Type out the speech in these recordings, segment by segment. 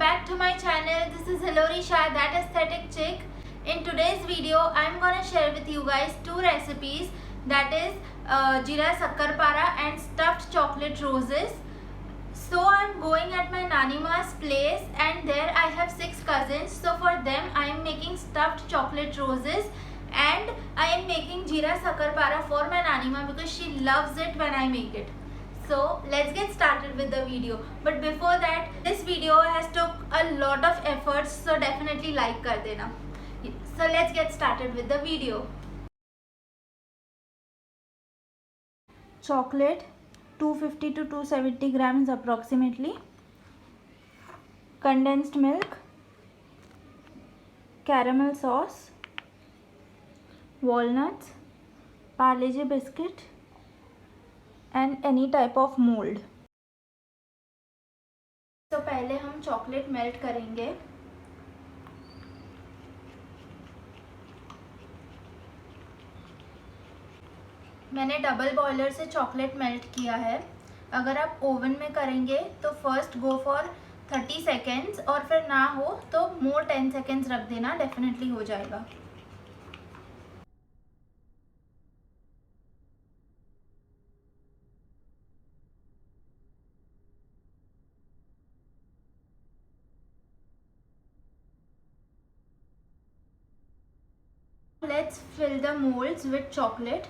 back to my channel. This is Hilary Shah, that aesthetic chick. In today's video, I'm gonna share with you guys two recipes, that is jeera sakkar para and stuffed chocolate roses. So I'm going at my Nani Ma's place and there I have 6 cousins. So for them I am making stuffed chocolate roses and I am making jeera sakkar para for my Nani Ma because she loves it when I make it. So let's get started with the video. But before that, this video has took a lot of efforts, so definitely like kar dena. So let's get started with the video. Chocolate 250 to 270 grams approximately. Condensed milk, caramel sauce, walnuts, Parle-G biscuit and any type of mold. तो पहले हम chocolate melt करेंगे. मैंने double boiler से chocolate melt किया है. अगर आप ओवन में करेंगे तो फर्स्ट गो फॉर 30 सेकेंड्स और फिर ना हो तो मोर 10 सेकेंड्स रख देना, डेफिनेटली हो जाएगा. Let's fill the molds with chocolate.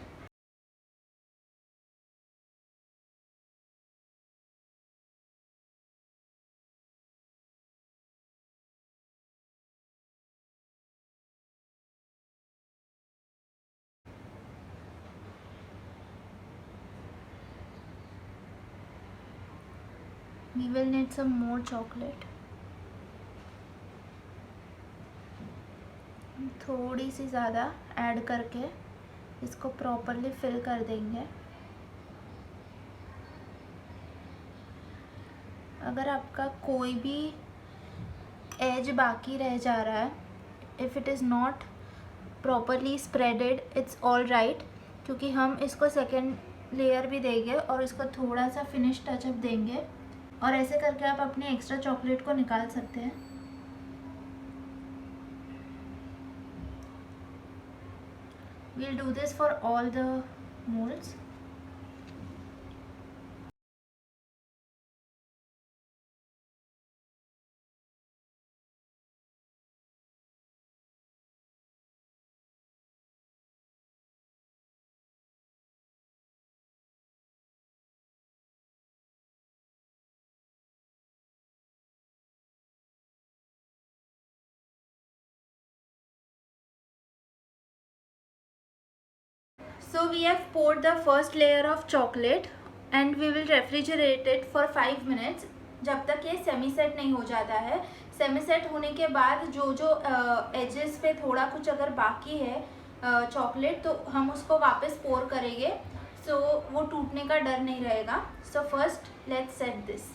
We will need some more chocolate. थोड़ी सी ज़्यादा ऐड करके इसको प्रॉपरली फिल कर देंगे. अगर आपका कोई भी एज बाकी रह जा रहा है, if it is not properly spreaded, it's all right, क्योंकि हम इसको सेकेंड लेयर भी देंगे और इसको थोड़ा सा फिनिश टचअप देंगे और ऐसे करके आप अपने एक्स्ट्रा चॉकलेट को निकाल सकते हैं. We'll do this for all the molds. So we have poured the first layer of chocolate and we will refrigerate it for 5 minutes जब तक ये सेमी सेट नहीं हो जाता है. सेमी सेट होने के बाद जो एजेस पे थोड़ा कुछ अगर बाकी है चॉकलेट तो हम उसको वापस पोर करेंगे, सो वो टूटने का डर नहीं रहेगा. So first let's set this.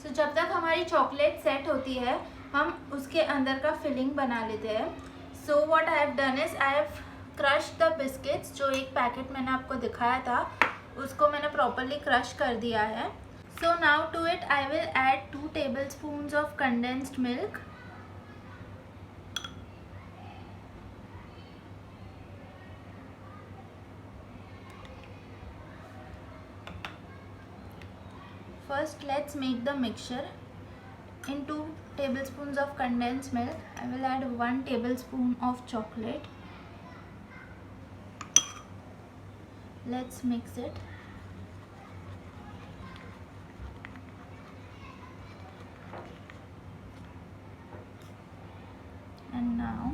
So जब तक हमारी चॉकलेट सेट होती है हम उसके अंदर का फिलिंग बना लेते हैं. So what I have done is I have crush the biscuits. जो एक पैकेट मैंने आपको दिखाया था उसको मैंने प्रॉपरली क्रश कर दिया है. So now to it I will add 2 tablespoons of condensed milk. First let's make the mixture. In 2 tablespoons of condensed milk I will add 1 tablespoon of chocolate. Let's mix it. And now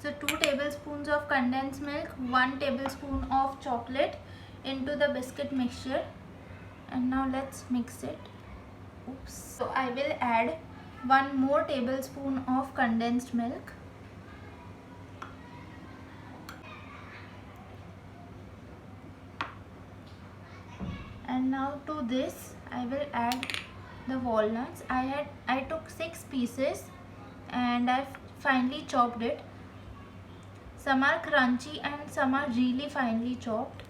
so 2 tablespoons of condensed milk, 1 tablespoon of chocolate into the biscuit mixture, and now let's mix it. Oops. So I will add 1 more tablespoon of condensed milk. And now to this I will add the walnuts. I took 6 pieces and I've finely chopped it. Some are crunchy and some are really finely chopped.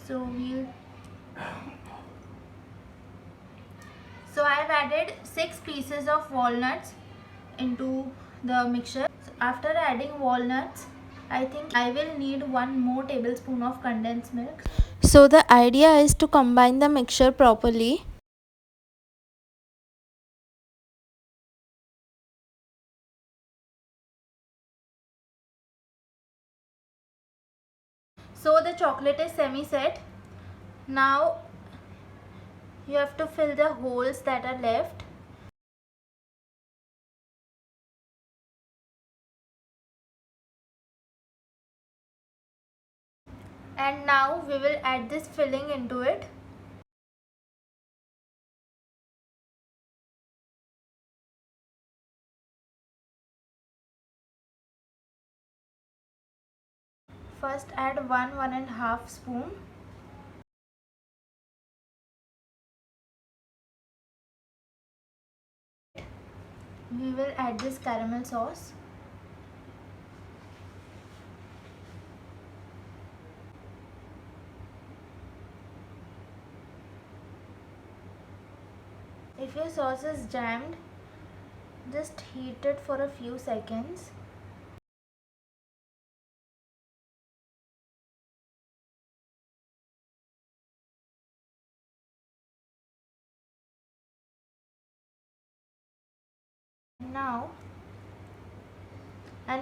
So I've added 6 pieces of walnuts into the mixture. So after adding walnuts, I think I will need 1 more tablespoon of condensed milk. So the idea is to combine the mixture properly. So the chocolate is semi-set. Now you have to fill the holes that are left. And now we will add this filling into it. First add 1.5 spoon. We will add this caramel sauce. If your sauce is jammed, just heat it for a few seconds.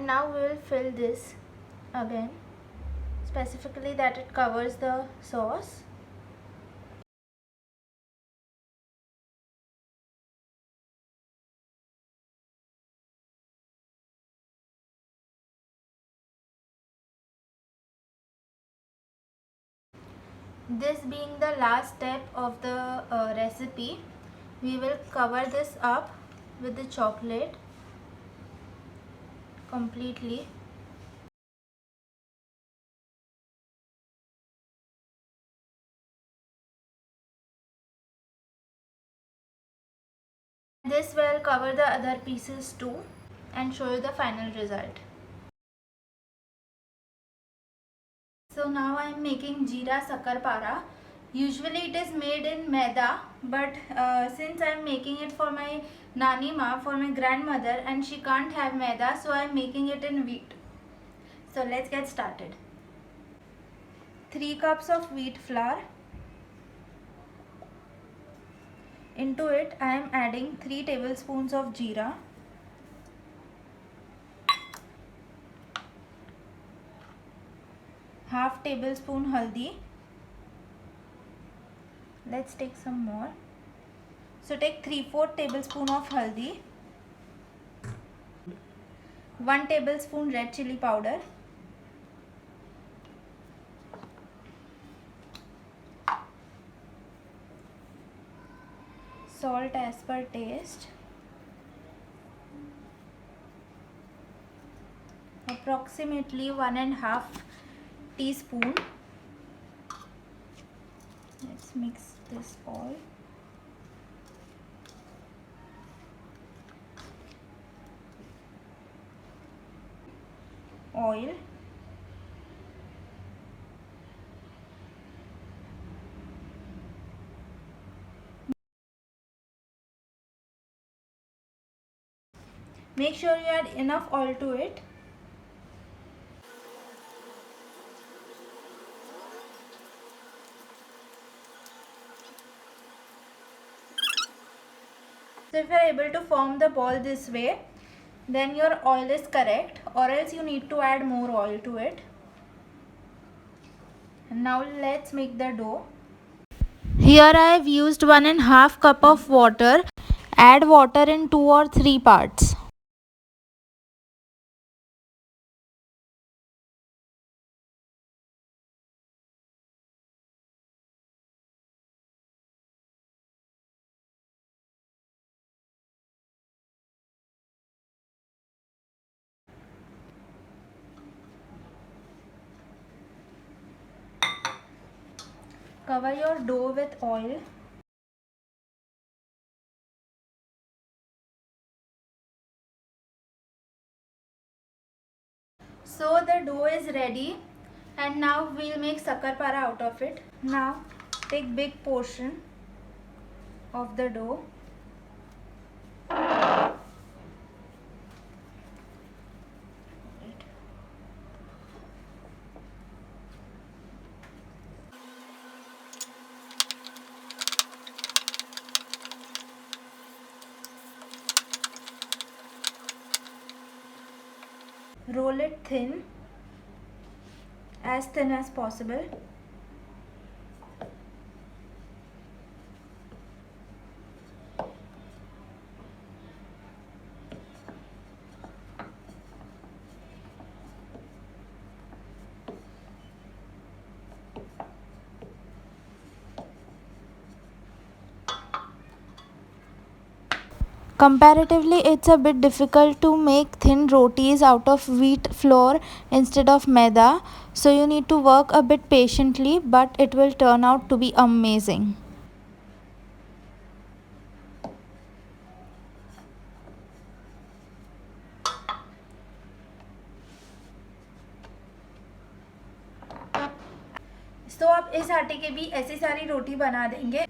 Now we will fill this again, specifically that it covers the sauce. This being the last step of the recipe, we will cover this up with the chocolate completely. This will cover the other pieces too and show you the final result. So now I am making jeera sakarpara. Usually it is made in maida, but since I am making it for my nani ma, for my grandmother, and she can't have maida, so I am making it in wheat. So let's get started. 3 cups of wheat flour. Into it I am adding 3 tablespoons of jeera, half tablespoon haldi. Let's take some more. So take 3/4 tablespoon of haldi, 1 tablespoon red chili powder, salt as per taste, approximately 1.5 teaspoon. Let's mix this all. Oil, make sure you add enough oil to it. So if you are able to form the ball this way, then your oil is correct, or else you need to add more oil to it. And now let's make the dough. Here I have used 1.5 cup of water. Add water in 2 or 3 parts. Cover your dough with oil. So the dough is ready, and now we'll make sakarpara out of it. Now take big portion of the dough. Roll it thin, as thin as possible. Comparatively, it's a bit difficult to make thin rotis out of wheat flour instead of maida, so you need to work a bit patiently, but it will turn out to be amazing. तो आप इस आटे के भी ऐसी सारी रोटी बना देंगे.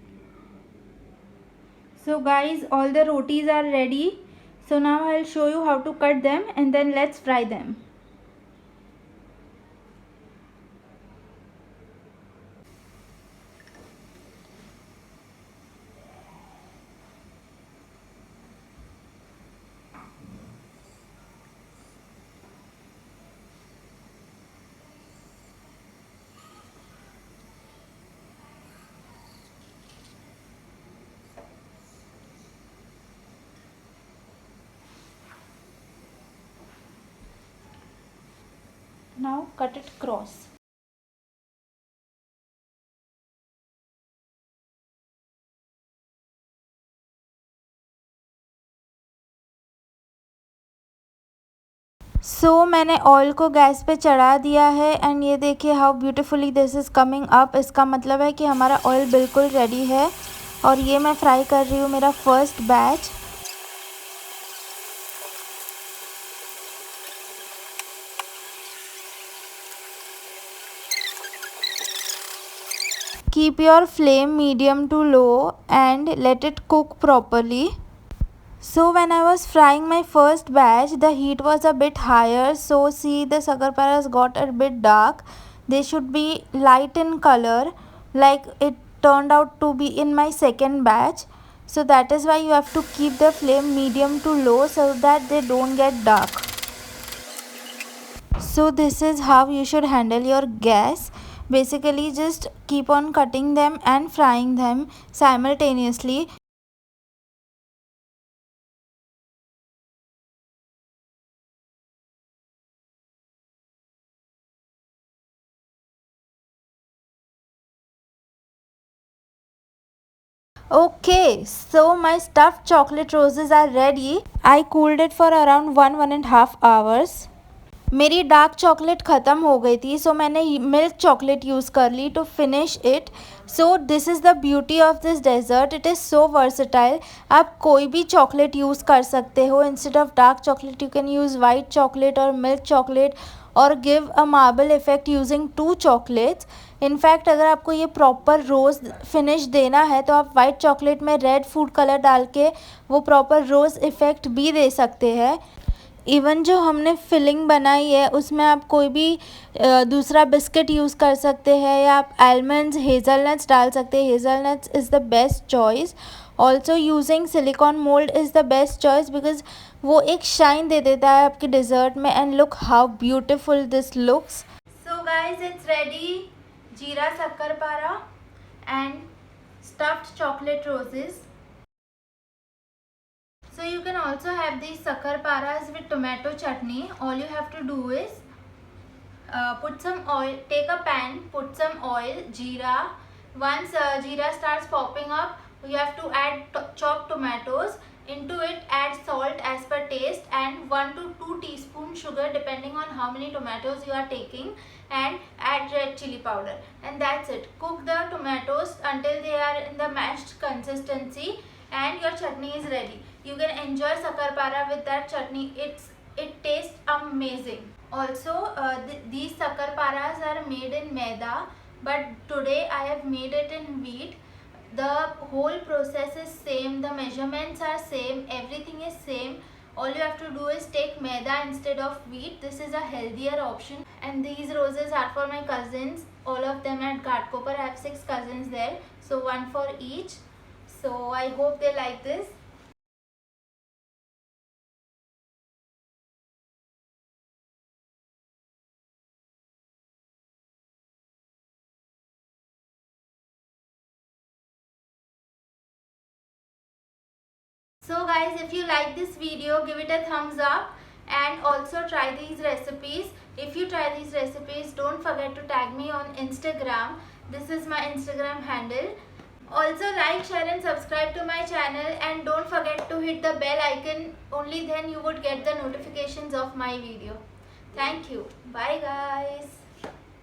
So guys, all the rotis are ready. So now I'll show you how to cut them, and then let's fry them. Now cut it cross. सो मैंने ऑयल को गैस पे चढ़ा दिया है, एंड ये देखिए how beautifully this is coming up. इसका मतलब है कि हमारा ऑयल बिल्कुल रेडी है, और ये मैं फ्राई कर रही हूँ मेरा first batch. Keep your flame medium to low and let it cook properly. So when I was frying my first batch, the heat was a bit higher. So see, the sakarparas got a bit dark. They should be light in color, like it turned out to be in my second batch. So that is why you have to keep the flame medium to low so that they don't get dark. So this is how you should handle your gas. Basically just keep on cutting them and frying them simultaneously. Okay, so my stuffed chocolate roses are ready. I cooled it for around 1.5 hours. मेरी dark chocolate ख़त्म हो गई थी, सो मैंने milk chocolate use कर ली to finish it. So this is the beauty of this dessert. It is so versatile. आप कोई भी चॉकलेट यूज़ कर सकते हो. Instead of dark chocolate you can use white chocolate और मिल्क चॉकलेट, और give a marble effect using 2 chocolates. In fact अगर आपको ये प्रॉपर रोज़ फिनिश देना है तो आप वाइट चॉकलेट में रेड फूड कलर डाल के वो प्रॉपर रोज़ इफ़ेक्ट भी दे सकते हैं. इवन जो हमने फिलिंग बनाई है उसमें आप कोई भी दूसरा बिस्किट यूज़ कर सकते हैं, या आप आलमंड्स हेज़लनट्स डाल सकते हैं. Hazelnuts is the best choice. Also using silicone mould is the best choice, because वो एक शाइन दे देता है आपके डिज़र्ट में. And look how beautiful this looks. So guys, it's ready. Jeera shakkarpara and stuffed chocolate roses. So you can also have these sakarparas with tomato chutney. All you have to do is put some oil, take a pan, put some oil, jeera. Once jeera starts popping up, you have to add chopped tomatoes. Into it add salt as per taste, and 1 to 2 teaspoon sugar depending on how many tomatoes you are taking, and add red chili powder, and that's it. Cook the tomatoes until they are in the mashed consistency, and your chutney is ready. You can enjoy sakarpara with that chutney. It's it tastes amazing. Also, these sakarparas are made in maida, but today I have made it in wheat. The whole process is same, the measurements are same, everything is same. All you have to do is take maida instead of wheat. This is a healthier option. And these roses are for my cousins, all of them at Ghatkopar. I have 6 cousins there, so one for each. So I hope they like this. So guys, if you like this video, give it a thumbs up and also try these recipes. If you try these recipes, don't forget to tag me on Instagram. This is my Instagram handle. Also like, share and subscribe to my channel, and don't forget to hit the bell icon. Only then you would get the notifications of my video. Thank you. Bye guys.